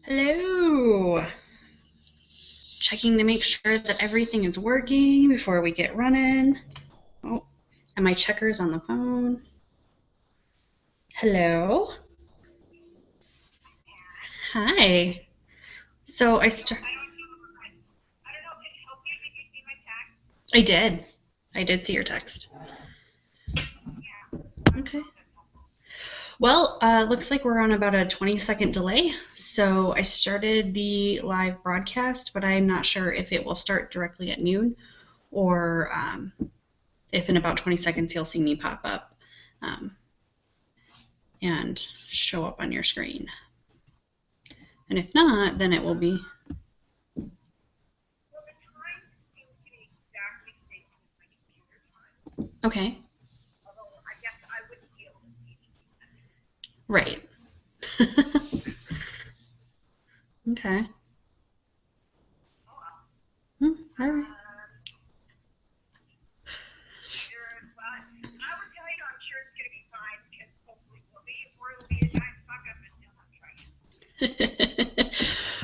Hello! Checking to make sure that everything is working before we get running. Oh, and my checker's on the phone. Hello? Hi. So I did. I did see your text. Okay. Well, looks like we're on about a 20-second delay. So I started the live broadcast, but I'm not sure if it will start directly at noon or if in about 20 seconds you'll see me pop up um, and show up on your screen. And if not, then it will be. Okay. Right. Okay. All right.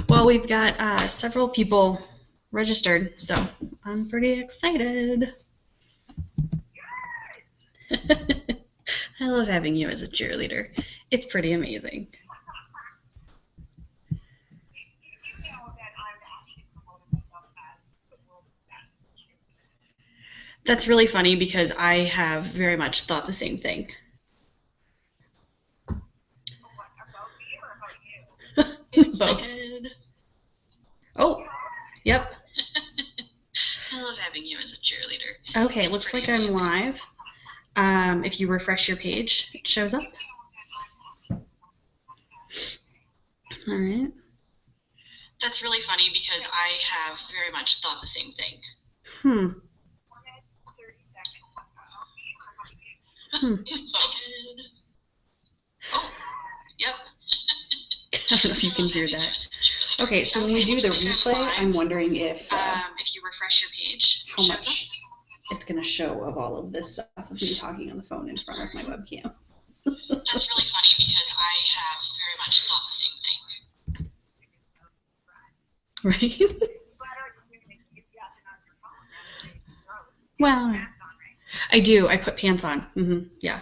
Well, we've got several people registered, so I'm pretty excited. I love having you as a cheerleader. It's pretty amazing. That's really funny because I have very much thought the same thing. Both. Oh, yep. I love having you as a cheerleader. Okay, looks like I'm live. If you refresh your page, it shows up. All right. That's really funny because I have very much thought the same thing. Hmm. Oh, yep. I don't know if you can hear that. Okay, so when we do the replay, I'm wondering if you refresh your page, how much it's going to show of all of this stuff of me talking on the phone in front of my webcam. That's really funny because I have very much thought the same thing. Right? Well, I do. I put pants on. Yeah.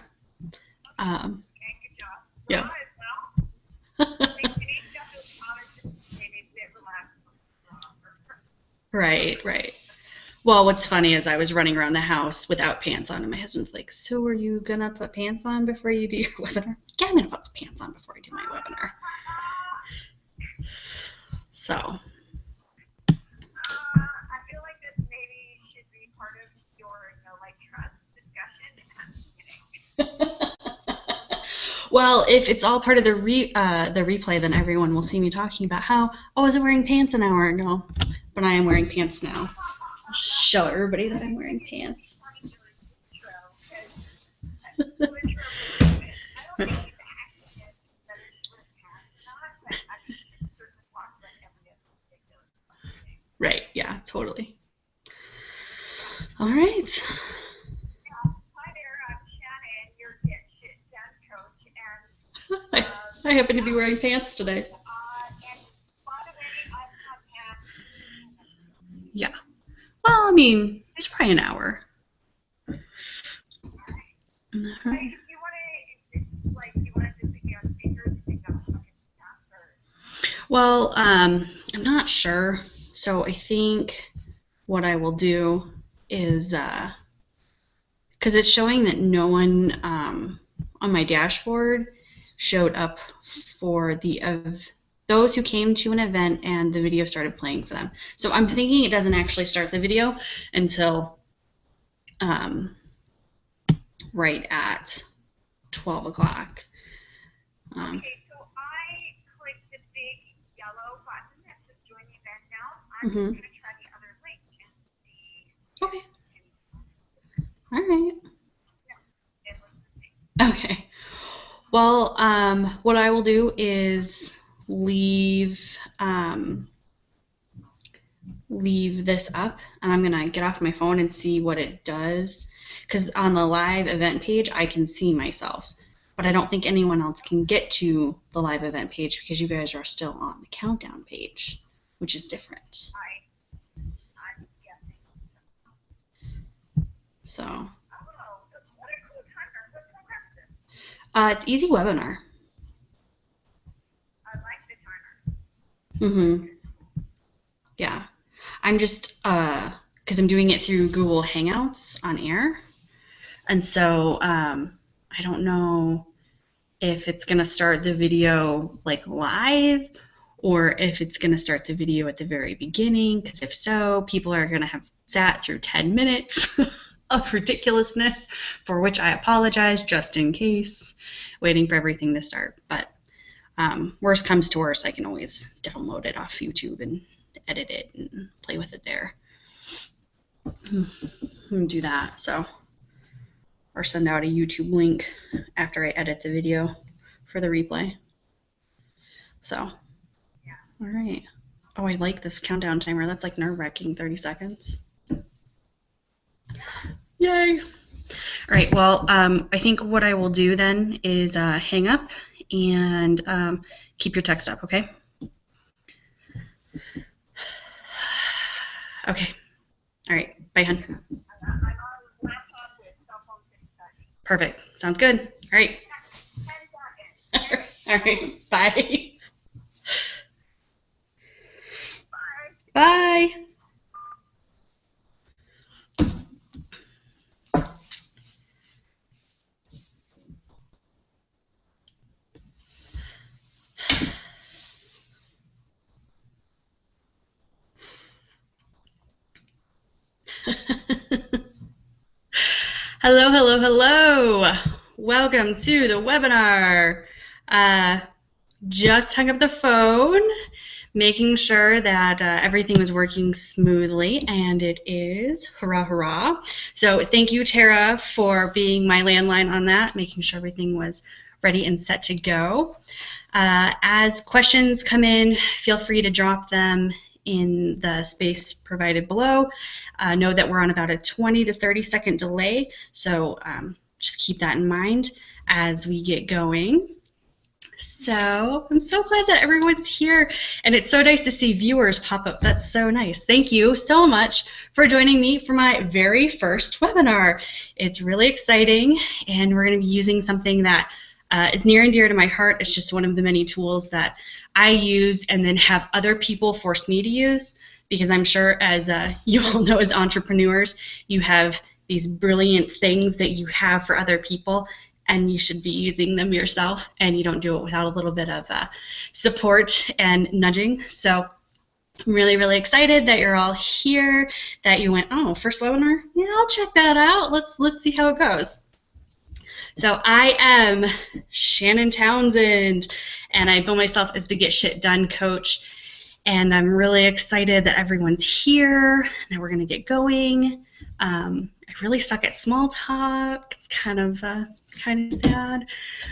Yeah. Right. Well, what's funny is I was running around the house without pants on, and my husband's like, "So are you gonna put pants on before you do your webinar?" Yeah, I'm gonna put the pants on before I do my webinar. So. Well, if it's all part of the replay, then everyone will see me talking about how I wasn't wearing pants an hour ago, but I am wearing pants now. I'll show everybody that I'm wearing pants. Right, yeah, totally. All right. I happen to be wearing pants today. Yeah. Well, I mean, it's probably an hour. Well, I'm not sure. So I think what I will do is, because it's showing that no one on my dashboard showed up for those who came to an event and the video started playing for them. So I'm thinking it doesn't actually start the video until right at 12 o'clock. Okay, so I clicked the big yellow button that says join the event now. I'm going to try the other link and see. Okay. All right. Okay. Well, what I will do is leave this up, and I'm gonna get off my phone and see what it does. Because on the live event page, I can see myself, but I don't think anyone else can get to the live event page because you guys are still on the countdown page, which is different. I'm guessing. So. Oh, what a cool timer. What program is this? It's Easy Webinar. I like the timer. Yeah. I'm just, because I'm doing it through Google Hangouts on air. And so I don't know if it's going to start the video like live or if it's going to start the video at the very beginning, because if so, people are going to have sat through 10 minutes of ridiculousness, for which I apologize just in case, waiting for everything to start. But worst comes to worst, I can always download it off YouTube and edit it and play with it there. Do that. So, or send out a YouTube link after I edit the video for the replay. So, all right. Oh, I like this countdown timer. That's like nerve-wracking, 30 seconds. Yay. All right, well, I think what I will do then is hang up and keep your text up, okay? Okay. All right. Bye, hon. I'm on a laptop with cell phone touch. Perfect. Sounds good. All right. 10 seconds. All right. Bye. Bye. Bye. Hello, hello, hello. Welcome to the webinar. Just hung up the phone, making sure that everything was working smoothly, and it is. Hurrah, hurrah. So thank you, Tara, for being my landline on that, making sure everything was ready and set to go. As questions come in, feel free to drop them in the space provided below. Know that we're on about a 20 to 30 second delay, so just keep that in mind as we get going. So I'm so glad that everyone's here, and it's so nice to see viewers pop up. That's so nice. Thank you so much for joining me for my very first webinar. It's really exciting, and we're going to be using something that is near and dear to my heart. It's just one of the many tools that I use and then have other people force me to use, because I'm sure, as you all know, as entrepreneurs, you have these brilliant things that you have for other people, and you should be using them yourself, and you don't do it without a little bit of support and nudging. So I'm really, really excited that you're all here, that you went, oh, first webinar? Yeah, I'll check that out. Let's see how it goes. So I am Shannon Townsend, and I bill myself as the Get Shit Done coach, and I'm really excited that everyone's here, that we're going to get going. I really suck at small talk. It's kind of sad.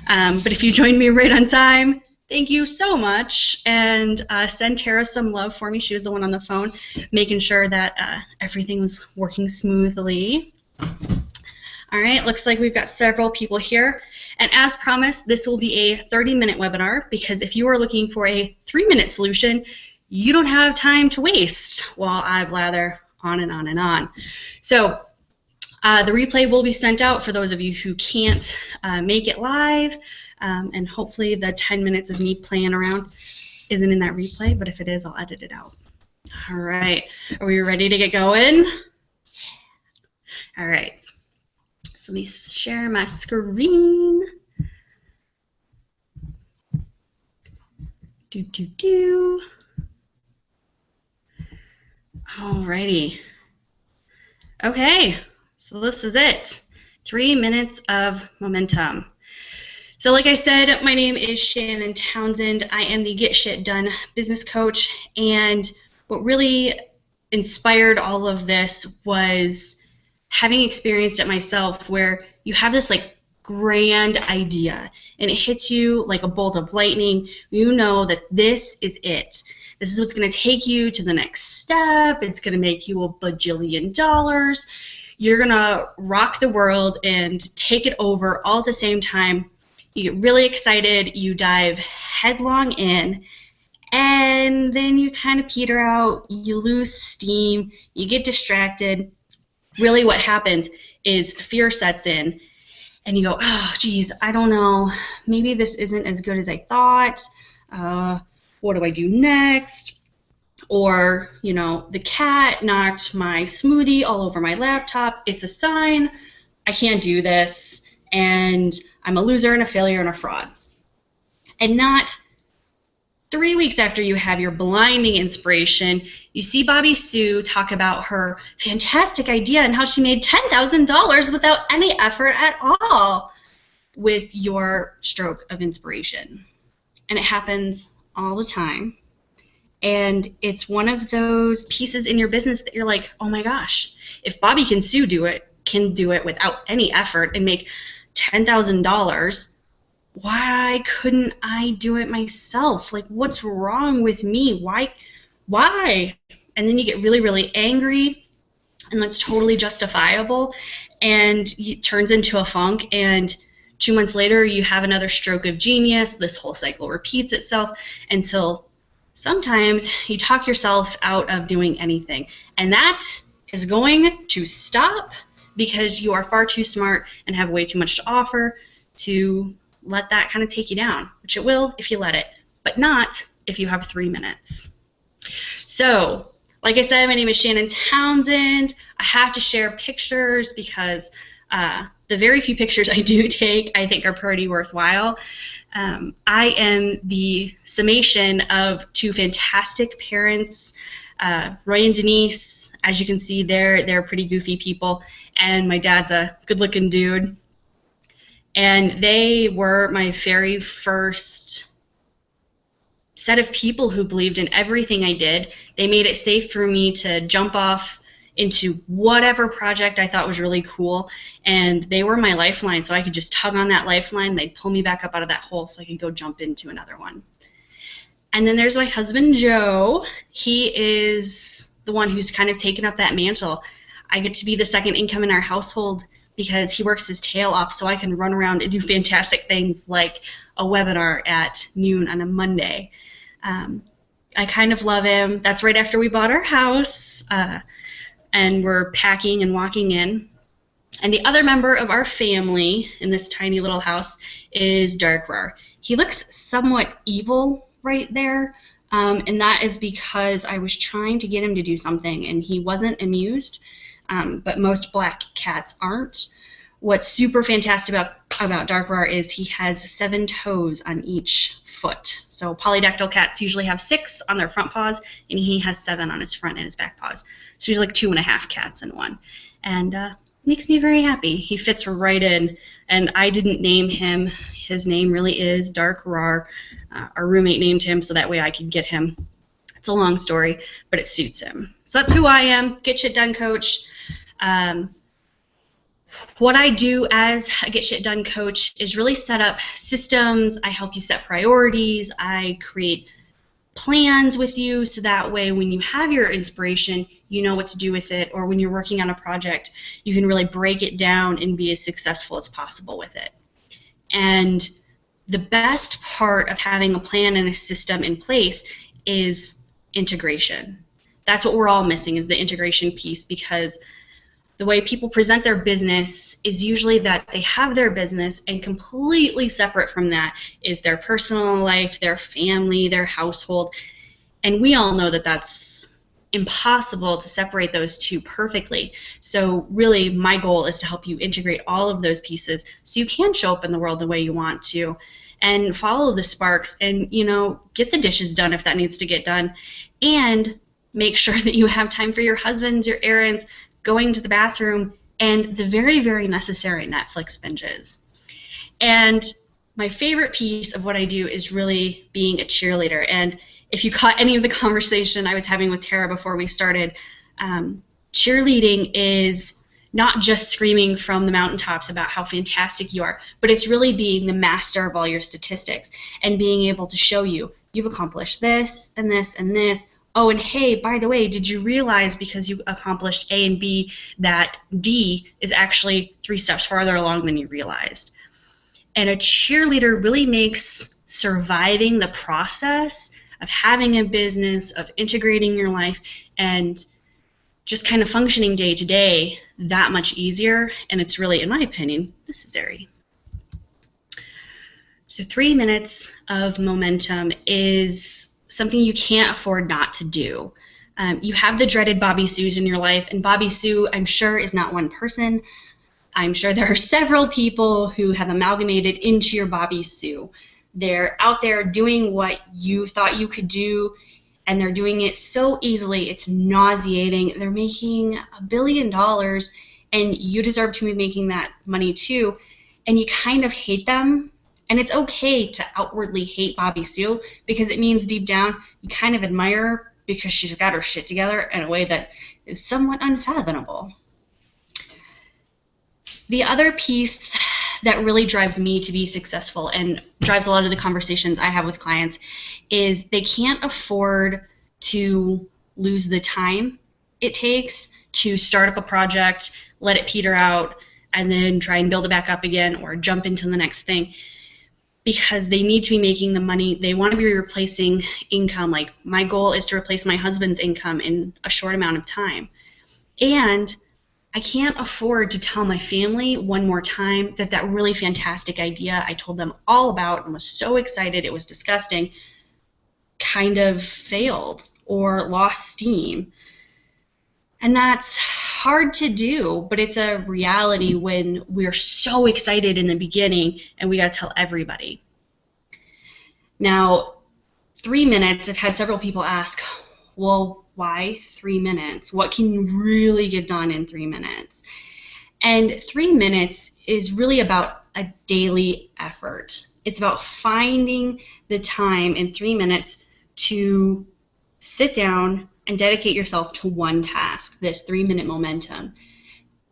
But if you joined me right on time, thank you so much. And send Tara some love for me. She was the one on the phone, making sure that everything was working smoothly. All right, looks like we've got several people here. And as promised, this will be a 30-minute webinar, because if you are looking for a 3-minute solution, you don't have time to waste while I blather on and on and on. So the replay will be sent out for those of you who can't make it live, and hopefully the 10 minutes of me playing around isn't in that replay, but if it is, I'll edit it out. All right, are we ready to get going? All right, so let me share my screen. Alrighty. Okay, so this is it. 3 minutes of momentum. So like I said, my name is Shannon Townsend. I am the Get Shit Done business coach, and what really inspired all of this was having experienced it myself, where you have this like grand idea and it hits you like a bolt of lightning. You know that this is it. This is what's going to take you to the next step. It's going to make you $1 bajillion. You're going to rock the world and take it over all at the same time. You get really excited, you dive headlong in, and then you kind of peter out, you lose steam, you get distracted. Really what happens is fear sets in, and you go, oh, geez, I don't know, maybe this isn't as good as I thought. What do I do next? Or, you know, the cat knocked my smoothie all over my laptop. It's a sign. I can't do this, and I'm a loser and a failure and a fraud. And not 3 weeks after you have your blinding inspiration, you see Bobby Sue talk about her fantastic idea and how she made $10,000 without any effort at all with your stroke of inspiration. And it happens all the time. And it's one of those pieces in your business that you're like, oh my gosh, if Bobby can do it without any effort and make $10,000, why couldn't I do it myself? Like, what's wrong with me? Why? And then you get really, really angry, and that's totally justifiable, and it turns into a funk, and 2 months later you have another stroke of genius. This whole cycle repeats itself until sometimes you talk yourself out of doing anything, and that is going to stop because you are far too smart and have way too much to offer to let that kind of take you down, which it will if you let it, but not if you have 3 minutes. So, like I said, my name is Shannon Townsend. I have to share pictures because the very few pictures I do take I think are pretty worthwhile. I am the summation of 2 fantastic parents, Roy and Denise. As you can see, they're pretty goofy people, and my dad's a good-looking dude. And they were my very first set of people who believed in everything I did. They made it safe for me to jump off into whatever project I thought was really cool, and they were my lifeline, so I could just tug on that lifeline. They'd pull me back up out of that hole so I could go jump into another one. And then there's my husband, Joe. He is the one who's kind of taken up that mantle. I get to be the second income in our household because he works his tail off so I can run around and do fantastic things like a webinar at noon on a Monday. I kind of love him. That's right after we bought our house, and we're packing and walking in. And the other member of our family in this tiny little house is Darkrar. He looks somewhat evil right there, and that is because I was trying to get him to do something, and he wasn't amused. But most black cats aren't. What's super fantastic about Darkrar is he has 7 toes on each foot. So polydactyl cats usually have 6 on their front paws, and he has 7 on his front and his back paws. So he's like 2.5 cats in one. And makes me very happy. He fits right in, and I didn't name him. His name really is Darkrar. Our roommate named him so that way I could get him. It's a long story, but it suits him. So that's who I am, Get Shit Done Coach. What I do as a Get Shit Done coach is really set up systems. I help you set priorities. I create plans with you so that way when you have your inspiration, you know what to do with it, or when you're working on a project, you can really break it down and be as successful as possible with it. And the best part of having a plan and a system in place is integration. That's what we're all missing, is the integration piece, because the way people present their business is usually that they have their business, and completely separate from that is their personal life, their family, their household. And we all know that that's impossible to separate those two perfectly. So really my goal is to help you integrate all of those pieces so you can show up in the world the way you want to, and follow the sparks, and get the dishes done if that needs to get done, and make sure that you have time for your husbands, your errands, going to the bathroom, and the very, very necessary Netflix binges. And my favorite piece of what I do is really being a cheerleader. And if you caught any of the conversation I was having with Tara before we started, cheerleading is not just screaming from the mountaintops about how fantastic you are, but it's really being the master of all your statistics and being able to show you, you've accomplished this and this and this. Oh, and hey, by the way, did you realize because you accomplished A and B that D is actually 3 steps farther along than you realized? And a cheerleader really makes surviving the process of having a business, of integrating your life, and just kind of functioning day to day that much easier. And it's really, in my opinion, necessary. So 3 minutes of momentum is something you can't afford not to do. You have the dreaded Bobby Sues in your life, and Bobby Sue, I'm sure, is not one person. I'm sure there are several people who have amalgamated into your Bobby Sue. They're out there doing what you thought you could do, and they're doing it so easily, it's nauseating. They're making $1 billion, and you deserve to be making that money too, and you kind of hate them. And it's okay to outwardly hate Bobby Sue, because it means deep down you kind of admire her because she's got her shit together in a way that is somewhat unfathomable. The other piece that really drives me to be successful and drives a lot of the conversations I have with clients is they can't afford to lose the time it takes to start up a project, let it peter out, and then try and build it back up again or jump into the next thing, because they need to be making the money. They want to be replacing income. Like, my goal is to replace my husband's income in a short amount of time. And I can't afford to tell my family one more time that that really fantastic idea I told them all about and was so excited it was disgusting kind of failed or lost steam. And that's hard to do, but it's a reality when we're so excited in the beginning and we got to tell everybody. Now, 3 minutes, I've had several people ask, well, why 3 minutes? What can you really get done in 3 minutes? And 3 minutes is really about a daily effort. It's about finding the time in 3 minutes to sit down and dedicate yourself to one task, this 3 minute momentum,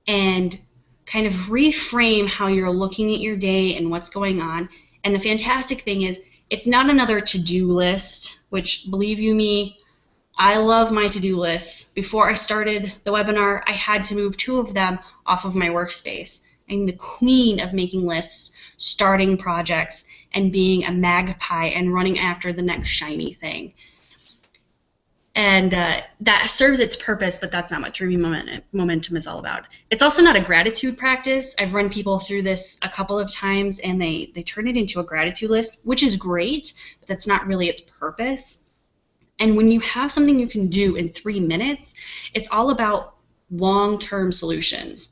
and kind of reframe how you're looking at your day and what's going on. And the fantastic thing is, it's not another to-do list, which, believe you me, I love my to-do lists. Before I started the webinar, I had to move 2 of them off of my workspace. I'm the queen of making lists, starting projects, and being a magpie and running after the next shiny thing. And that serves its purpose, but that's not what 3 minute momentum is all about. It's also not a gratitude practice. I've run people through this a couple of times, and they turn it into a gratitude list, which is great, but that's not really its purpose. And when you have something you can do in 3 minutes, it's all about long-term solutions.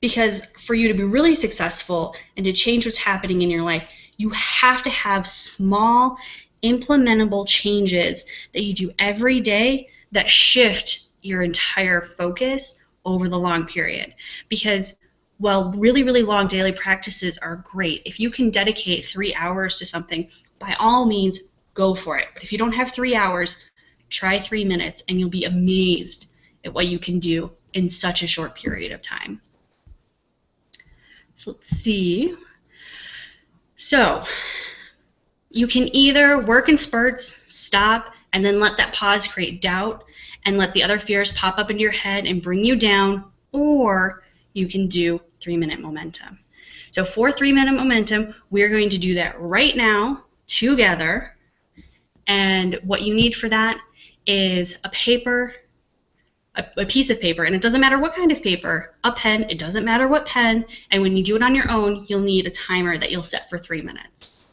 Because for you to be really successful and to change what's happening in your life, you have to have small, implementable changes that you do every day that shift your entire focus over the long period. Because while really, really long daily practices are great, if you can dedicate 3 hours to something, by all means, go for it. But if you don't have 3 hours, try 3 minutes, and you'll be amazed at what you can do in such a short period of time. So let's see. So you can either work in spurts, stop, and then let that pause create doubt and let the other fears pop up into your head and bring you down, or you can do 3 minute momentum. So for 3 minute momentum, we're going to do that right now together. And what you need for that is a paper, a piece of paper, and it doesn't matter what kind of paper, a pen, it doesn't matter what pen, and when you do it on your own, you'll need a timer that you'll set for 3 minutes.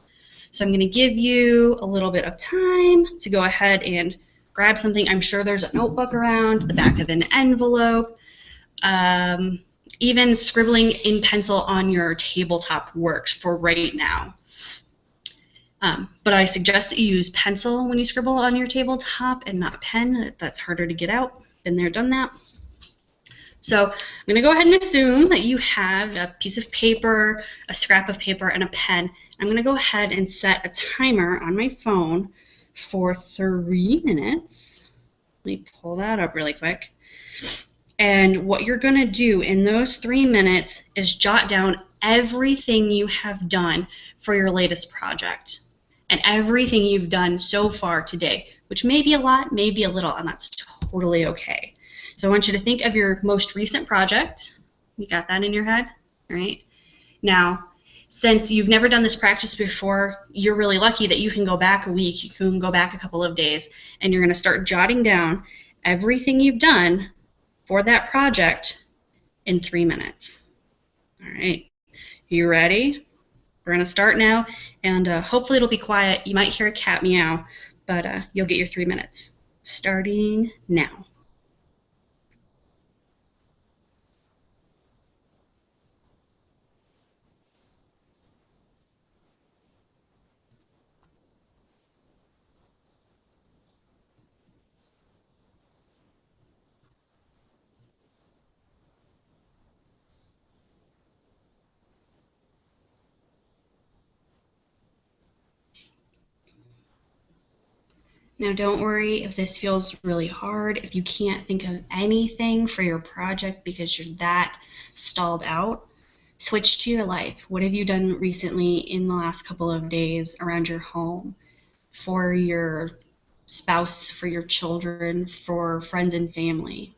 So I'm going to give you a little bit of time to go ahead and grab something. I'm sure there's a notebook around, the back of an envelope, even scribbling in pencil on your tabletop works for right now. But I suggest that you use pencil when you scribble on your tabletop and not a pen. That's harder to get out. Been there, done that. So I'm going to go ahead and assume that you have a piece of paper, a scrap of paper, and a pen. I'm going to go ahead and set a timer on my phone for 3 minutes. Let me pull that up really quick. And what you're going to do in those 3 minutes is jot down everything you have done for your latest project and everything you've done so far today, which may be a lot, may be a little, and that's totally okay. So I want you to think of your most recent project. You got that in your head? All right. Now, since you've never done this practice before, you're really lucky that you can go back a week, you can go back a couple of days, and you're going to start jotting down everything you've done for that project in 3 minutes. All right, you ready? We're going to start now, and hopefully it'll be quiet. You might hear a cat meow, but you'll get your 3 minutes. Starting now. Now don't worry if this feels really hard, if you can't think of anything for your project because you're that stalled out. Switch to your life. What have you done recently in the last couple of days around your home, for your spouse, for your children, for friends and family?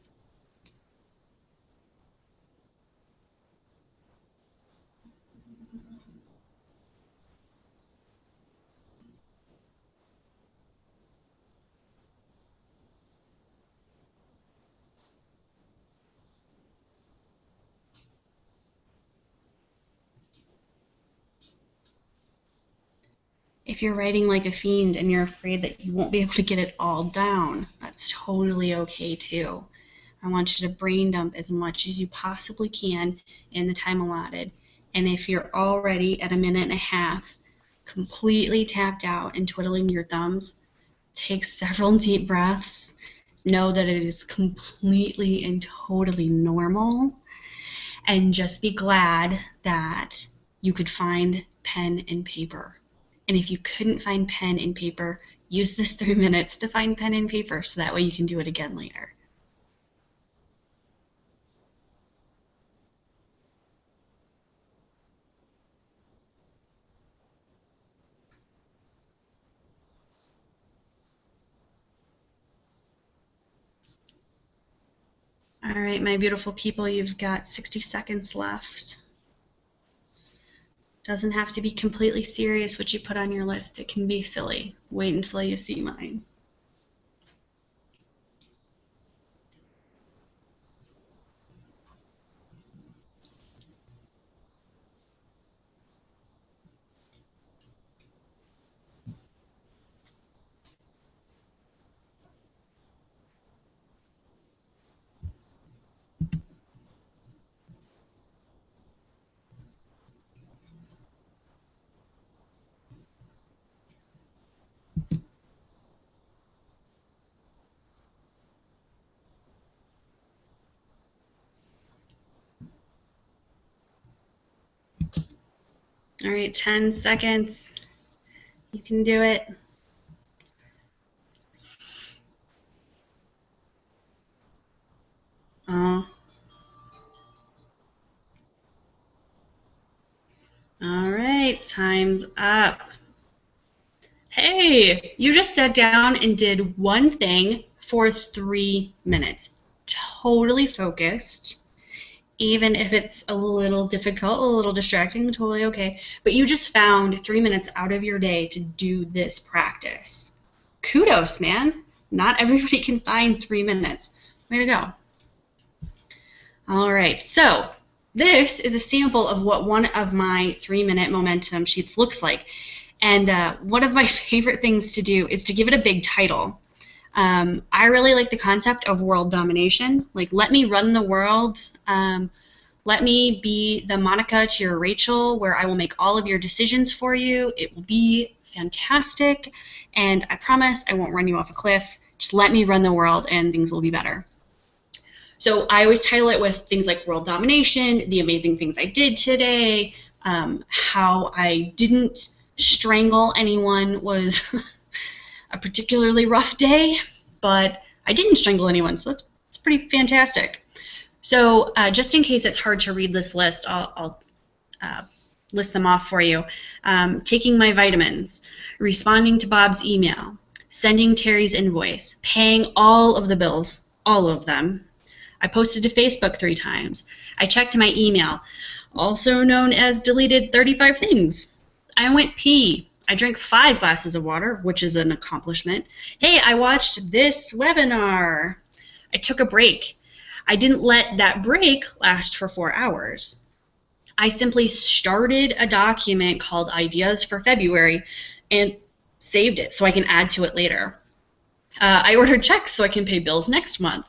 If you're writing like a fiend and you're afraid that you won't be able to get it all down, that's totally okay too. I want you to brain dump as much as you possibly can in the time allotted. And if you're already at a minute and a half, completely tapped out and twiddling your thumbs, take several deep breaths. Know that it is completely and totally normal. And just be glad that you could find pen and paper. And if you couldn't find pen and paper, use this 3 minutes to find pen and paper so that way you can do it again later. All right, my beautiful people, you've got 60 seconds left. Doesn't have to be completely serious what you put on your list. It can be silly. Wait until you see mine. All right, 10 seconds. You can do it. Oh. All right, time's up. Hey, you just sat down and did one thing for 3 minutes. Totally focused. Even if it's a little difficult, a little distracting, totally okay. But you just found 3 minutes out of your day to do this practice. Kudos, man. Not everybody can find 3 minutes. Way to go. All right, so this is a sample of what one of my 3-minute momentum sheets looks like. And one of my favorite things to do is to give it a big title. I really like the concept of world domination. Like, let me run the world. Let me be the Monica to your Rachel, where I will make all of your decisions for you. It will be fantastic, and I promise I won't run you off a cliff. Just let me run the world, and things will be better. So I always title it with things like world domination, the amazing things I did today, how I didn't strangle anyone was a particularly rough day, but I didn't strangle anyone, so that's pretty fantastic. So just in case it's hard to read this list, I'll list them off for you. Taking my vitamins, responding to Bob's email, sending Terry's invoice, paying all of the bills, all of them. I posted to Facebook 3 times. I checked my email. also known as deleted 35 things. I went pee. I drank 5 glasses of water, which is an accomplishment. Hey, I watched this webinar. I took a break. I didn't let that break last for 4 hours. I simply started a document called Ideas for February and saved it so I can add to it later. I ordered checks so I can pay bills next month.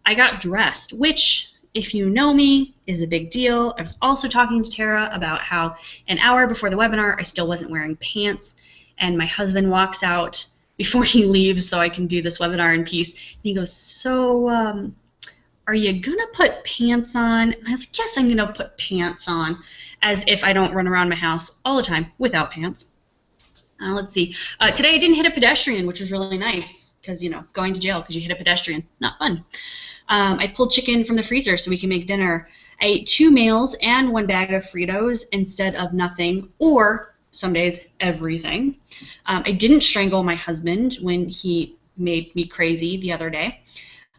I got dressed, which, if you know me, is a big deal. I was also talking to Tara about how an hour before the webinar I still wasn't wearing pants, and my husband walks out before he leaves so I can do this webinar in peace. And he goes, so, are you gonna put pants on? And I was like, yes, I'm gonna put pants on, as if I don't run around my house all the time without pants. Let's see. Today I didn't hit a pedestrian, which was really nice, because, you know, going to jail because you hit a pedestrian, not fun. I pulled chicken from the freezer so we can make dinner. I ate 2 meals and 1 bag of Fritos instead of nothing, or some days everything. I didn't strangle my husband when he made me crazy the other day.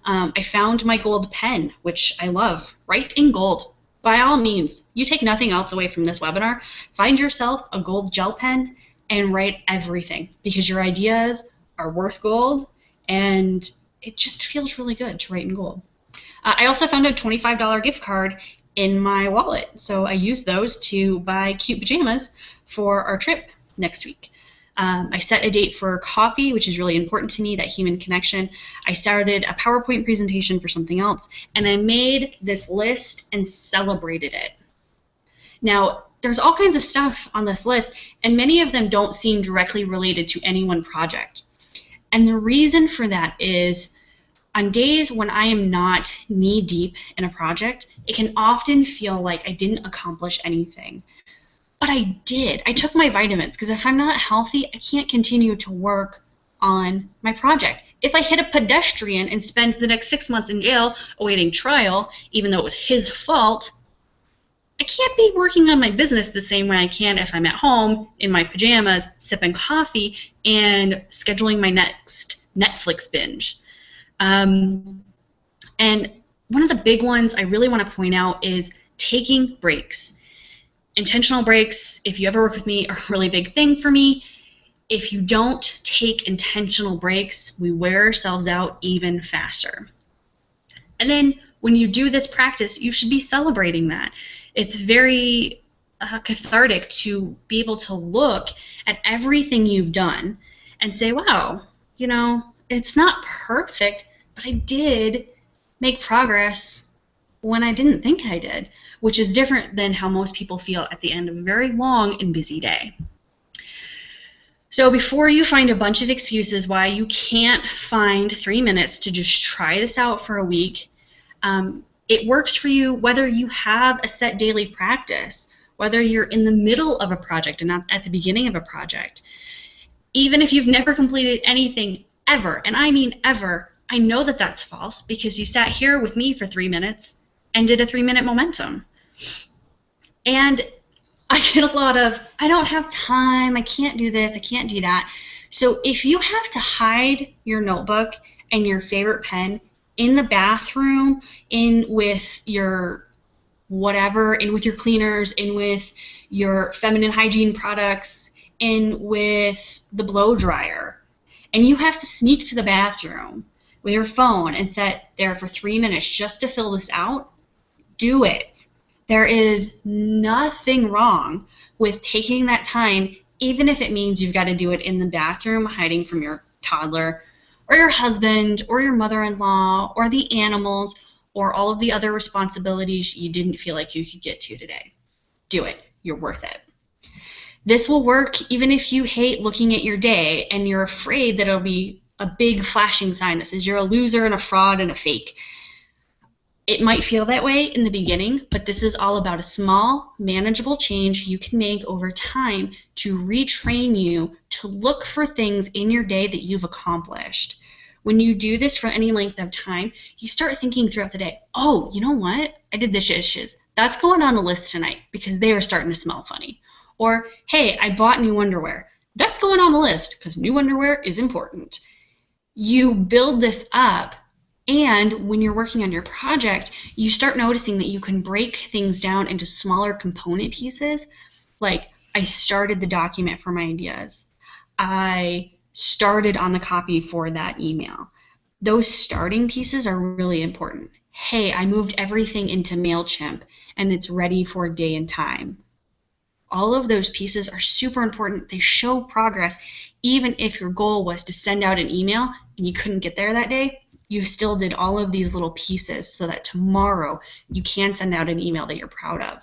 I found my gold pen, which I love. Write in gold. By all means, you take nothing else away from this webinar. Find yourself a gold gel pen and write everything, because your ideas are worth gold, and it just feels really good to write in gold. I also found a $25 gift card in my wallet, so I used those to buy cute pajamas for our trip next week. I set a date for coffee, which is really important to me, that human connection. I started a PowerPoint presentation for something else, and I made this list and celebrated it. Now, there's all kinds of stuff on this list, and many of them don't seem directly related to any one project. And the reason for that is, on days when I am not knee-deep in a project, it can often feel like I didn't accomplish anything. But I did. I took my vitamins, because if I'm not healthy, I can't continue to work on my project. If I hit a pedestrian and spend the next 6 months in jail awaiting trial, even though it was his fault, I can't be working on my business the same way I can if I'm at home in my pajamas, sipping coffee, and scheduling my next Netflix binge. And one of the big ones I really want to point out is taking breaks. Intentional breaks, if you ever work with me, are a really big thing for me. If you don't take intentional breaks, we wear ourselves out even faster. And then when you do this practice, you should be celebrating that. It's very cathartic to be able to look at everything you've done and say, wow, you know, it's not perfect, but I did make progress when I didn't think I did, which is different than how most people feel at the end of a very long and busy day. So before you find a bunch of excuses why you can't find 3 minutes to just try this out for a week, it works for you whether you have a set daily practice, whether you're in the middle of a project and not at the beginning of a project. Even if you've never completed anything ever, and I mean ever, I know that that's false because you sat here with me for 3 minutes and did a 3-minute momentum. And I get a lot of, I don't have time, I can't do this, I can't do that. So if you have to hide your notebook and your favorite pen in the bathroom, in with your whatever, in with your cleaners, in with your feminine hygiene products, in with the blow dryer, and you have to sneak to the bathroom with your phone and sit there for 3 minutes just to fill this out, do it. There is nothing wrong with taking that time, even if it means you've got to do it in the bathroom, hiding from your toddler, or your husband, or your mother-in-law, or the animals, or all of the other responsibilities you didn't feel like you could get to today. Do it. You're worth it. This will work even if you hate looking at your day and you're afraid that it'll be a big flashing sign that says you're a loser and a fraud and a fake. It might feel that way in the beginning, but this is all about a small, manageable change you can make over time to retrain you to look for things in your day that you've accomplished. When you do this for any length of time, you start thinking throughout the day, oh, you know what? I did the dishes. That's going on the list tonight because they are starting to smell funny. Or, hey, I bought new underwear. That's going on the list because new underwear is important. You build this up And when you're working on your project, you start noticing that you can break things down into smaller component pieces. Like, I started the document for my ideas. I started on the copy for that email. Those starting pieces are really important. Hey, I moved everything into MailChimp and it's ready for day and time. All of those pieces are super important. They show progress. Even if your goal was to send out an email and you couldn't get there that day, you still did all of these little pieces so that tomorrow you can send out an email that you're proud of.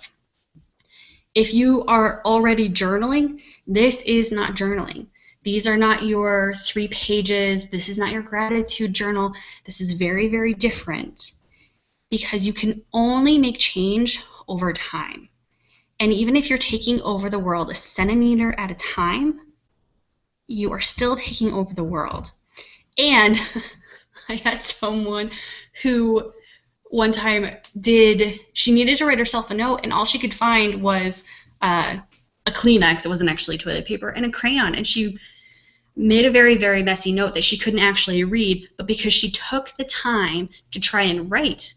If you are already journaling, this is not journaling. These are not your 3 pages. This is not your gratitude journal. This is very, very different because you can only make change over time. And even if you're taking over the world a centimeter at a time, you are still taking over the world. And I had someone who one time she needed to write herself a note, and all she could find was a Kleenex, it wasn't actually toilet paper, and a crayon. And she made a very, very messy note that she couldn't actually read, but because she took the time to try and write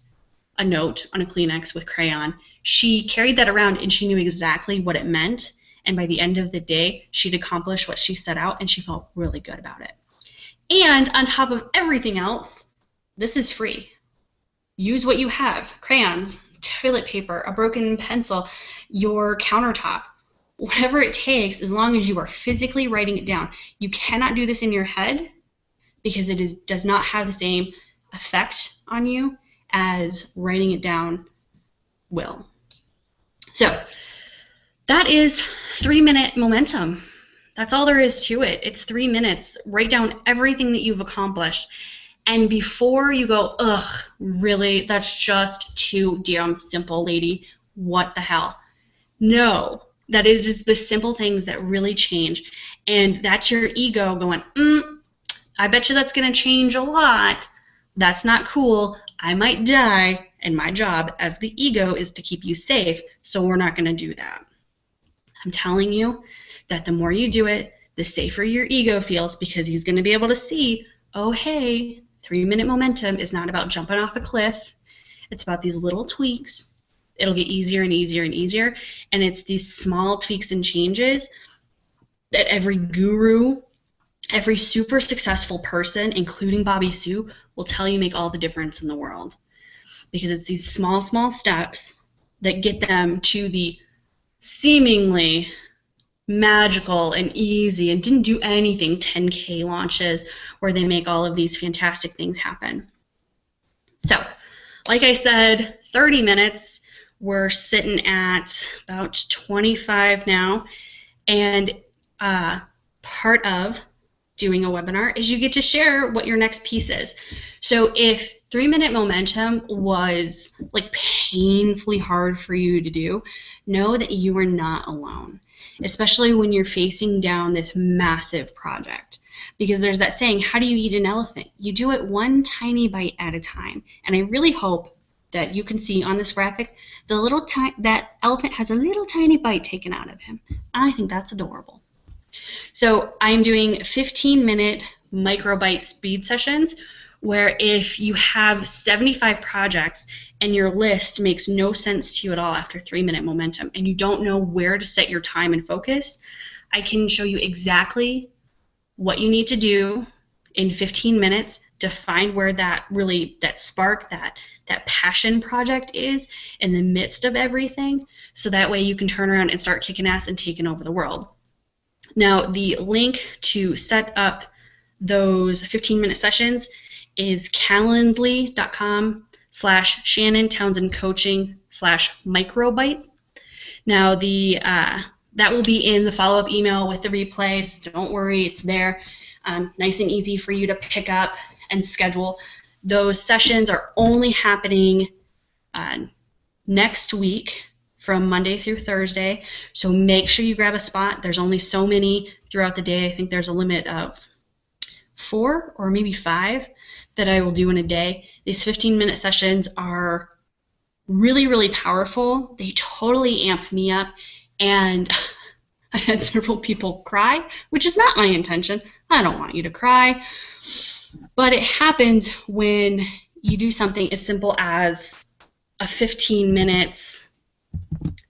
a note on a Kleenex with crayon, she carried that around and she knew exactly what it meant. And by the end of the day, she'd accomplished what she set out and she felt really good about it. And on top of everything else, this is free. Use what you have: crayons, toilet paper, a broken pencil, your countertop, whatever it takes, as long as you are physically writing it down. You cannot do this in your head because it does not have the same effect on you as writing it down will. So that is 3-minute momentum. That's all there is to it. It's 3 minutes. Write down everything that you've accomplished. And before you go, ugh, really, that's just too damn simple, lady. What the hell? No, that is just the simple things that really change. And that's your ego going, I bet you that's going to change a lot. That's not cool. I might die. And my job as the ego is to keep you safe, so we're not going to do that. I'm telling you that the more you do it, the safer your ego feels, because he's going to be able to see, oh, hey, 3-minute momentum is not about jumping off a cliff. It's about these little tweaks. It'll get easier and easier and easier. And it's these small tweaks and changes that every guru, every super successful person, including Bobby Sue, will tell you make all the difference in the world. Because it's these small, small steps that get them to the seemingly magical and easy and didn't do anything 10K launches where they make all of these fantastic things happen. So, like I said, 30 minutes. We're sitting at about 25 now. And part of doing a webinar is you get to share what your next piece is. So if 3-minute momentum was like painfully hard for you to do, know that you are not alone, especially when you're facing down this massive project. Because there's that saying, how do you eat an elephant? You do it one tiny bite at a time. And I really hope that you can see on this graphic, that elephant has a little tiny bite taken out of him. I think that's adorable. So I'm doing 15-minute microbite speed sessions where if you have 75 projects and your list makes no sense to you at all after 3-minute momentum and you don't know where to set your time and focus, I can show you exactly what you need to do in 15 minutes to find where that spark, that passion project is in the midst of everything, so that way you can turn around and start kicking ass and taking over the world. Now, the link to set up those 15-minute sessions is calendly.com/Shannon Townsend Coaching/microbite. Now, that will be in the follow-up email with the replays. Don't worry, it's there. Nice and easy for you to pick up and schedule. Those sessions are only happening next week from Monday through Thursday, so make sure you grab a spot. There's only so many throughout the day. I think there's a limit of 4 or maybe 5 that I will do in a day. These 15-minute sessions are really, really powerful. They totally amp me up, and I had several people cry, which is not my intention. I don't want you to cry. But it happens when you do something as simple as a 15 minutes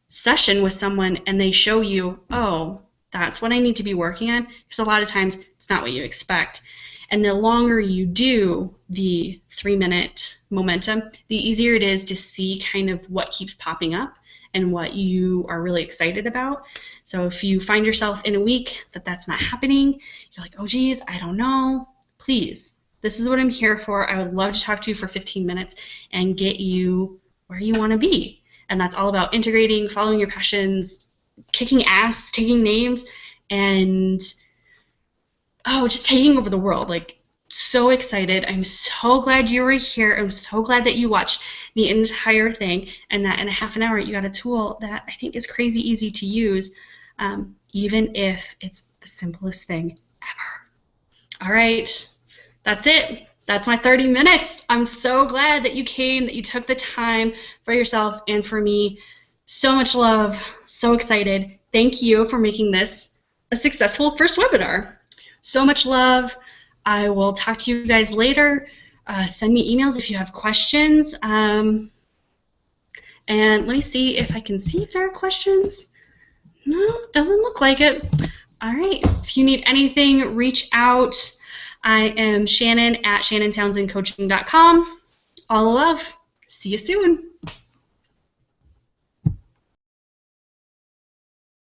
session with someone and they show you, oh, that's what I need to be working on, because a lot of times it's not what you expect. And the longer you do the 3-minute momentum, the easier it is to see kind of what keeps popping up and what you are really excited about. So if you find yourself in a week that that's not happening, you're like, oh geez, I don't know, please, this is what I'm here for. I would love to talk to you for 15 minutes and get you where you want to be. And that's all about integrating, following your passions, kicking ass, taking names, and just taking over the world. Like, so excited. I'm so glad you were here. I'm so glad that you watched the entire thing, and that in a half an hour you got a tool that I think is crazy easy to use, even if it's the simplest thing ever. All right, that's it. That's my 30 minutes. I'm so glad that you came, that you took the time for yourself and for me. So much love. So excited. Thank you for making this a successful first webinar. So much love. I will talk to you guys later. Send me emails if you have questions. And let me see if I can see if there are questions. No, doesn't look like it. All right. If you need anything, reach out. I am Shannon at shannonTownsendCoaching.com. All love. See you soon.